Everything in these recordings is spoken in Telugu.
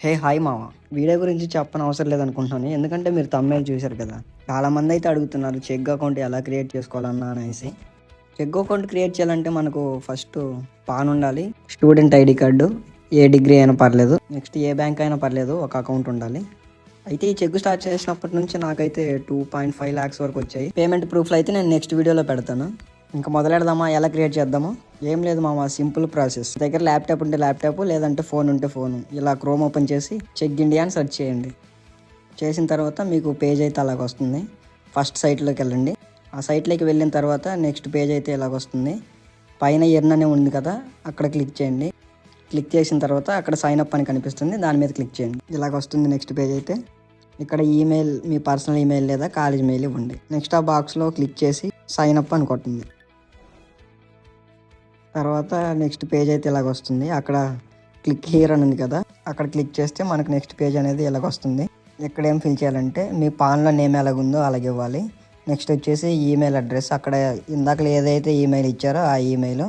హాయ్ మామ. వీడియో గురించి చెప్పని అవసరం లేదనుకుంటున్నాను. ఎందుకంటే మీరు తమ్మేలు చూశారు కదా. చాలామంది అయితే అడుగుతున్నారు చెక్ అకౌంట్ ఎలా క్రియేట్ చేసుకోవాలన్నా అనేసి. చెక్ అకౌంట్ క్రియేట్ చేయాలంటే మనకు ఫస్ట్ పాన్ ఉండాలి, స్టూడెంట్ ఐడి కార్డు, ఏ డిగ్రీ అయినా పర్లేదు, నెక్స్ట్ ఏ బ్యాంక్ అయినా పర్లేదు, ఒక అకౌంట్ ఉండాలి. అయితే ఈ చెక్ స్టార్ట్ చేసినప్పటి నుంచి నాకైతే 2.5 lakhs వరకు వచ్చాయి. పేమెంట్ ప్రూఫ్లు అయితే నేను నెక్స్ట్ వీడియోలో పెడతాను. ఇంకా మొదలెడదామా? ఎలా క్రియేట్ చేద్దాము? ఏం లేదు మామ, సింపుల్ ప్రాసెస్. దగ్గర ల్యాప్టాప్ ఉంటే ల్యాప్టాప్, లేదంటే ఫోన్ ఉంటే ఫోను. ఇలా క్రోమ్ ఓపెన్ చేసి చెక్ ఇండియా అని సెర్చ్ చేయండి. చేసిన తర్వాత మీకు పేజ్ అయితే అలాగ వస్తుంది. ఫస్ట్ సైట్లోకి వెళ్ళండి. ఆ సైట్లోకి వెళ్ళిన తర్వాత నెక్స్ట్ పేజ్ అయితే ఇలాగ వస్తుంది. పైన ఎర్న్ అనే ఉంది కదా, అక్కడ క్లిక్ చేయండి. క్లిక్ చేసిన తర్వాత అక్కడ సైన్ అప్ అని కనిపిస్తుంది, దాని మీద క్లిక్ చేయండి. ఇలాగ వస్తుంది నెక్స్ట్ పేజ్ అయితే. ఇక్కడ ఈమెయిల్, మీ పర్సనల్ ఈమెయిల్ లేదా కాలేజ్ మెయిల్ ఇవ్వండి. నెక్స్ట్ ఆ బాక్స్లో క్లిక్ చేసి సైన్ అప్ అని కొట్టండి. తర్వాత నెక్స్ట్ పేజ్ అయితే ఇలాగ వస్తుంది. అక్కడ క్లిక్ హియర్ అని ఉంది కదా, అక్కడ క్లిక్ చేస్తే మనకు నెక్స్ట్ పేజ్ అనేది ఇలాగ వస్తుంది. ఇక్కడ ఏం ఫిల్ చేయాలంటే మీ పాన్లో నేమ్ ఎలాగుందో అలాగే ఇవ్వాలి. నెక్స్ట్ వచ్చేసి ఈమెయిల్ అడ్రస్, అక్కడ ఇందాక ఏదైతే ఈమెయిల్ ఇచ్చారో ఆ ఈమెయిల్,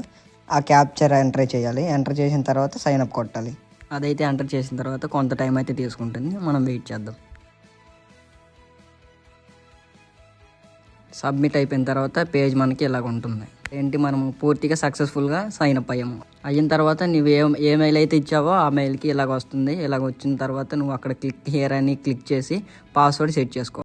ఆ క్యాప్చర్ ఎంటర్ చేయాలి. ఎంటర్ చేసిన తర్వాత సైన్ అప్ కొట్టాలి. అదైతే ఎంటర్ చేసిన తర్వాత కొంత టైం అయితే తీసుకుంటుంది, మనం వెయిట్ చేద్దాం. సబ్మిట్ అయిపోయిన తర్వాత పేజ్ మనకి ఇలాగ ఉంటుంది. ఏంటి, మనము పూర్తిగా సక్సెస్ఫుల్గా సైన్ అప్ అయ్యాము. అయిన తర్వాత నువ్వు ఏ మెయిల్ అయితే ఇచ్చావో ఆ మెయిల్కి ఇలాగ వస్తుంది. ఇలాగ వచ్చిన తర్వాత నువ్వు అక్కడ క్లిక్ హియర్ అని క్లిక్ చేసి పాస్వర్డ్ సెట్ చేసుకో.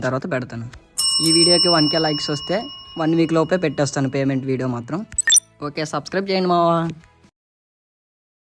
తర్వాత పెడతాను. ఈ వీడియోకి 1K లైక్స్ వస్తే 1 వీక్ లోపే పెట్టేస్తాను పేమెంట్ వీడియో మాత్రం. ఓకే, సబ్స్క్రైబ్ చేయండి మావా.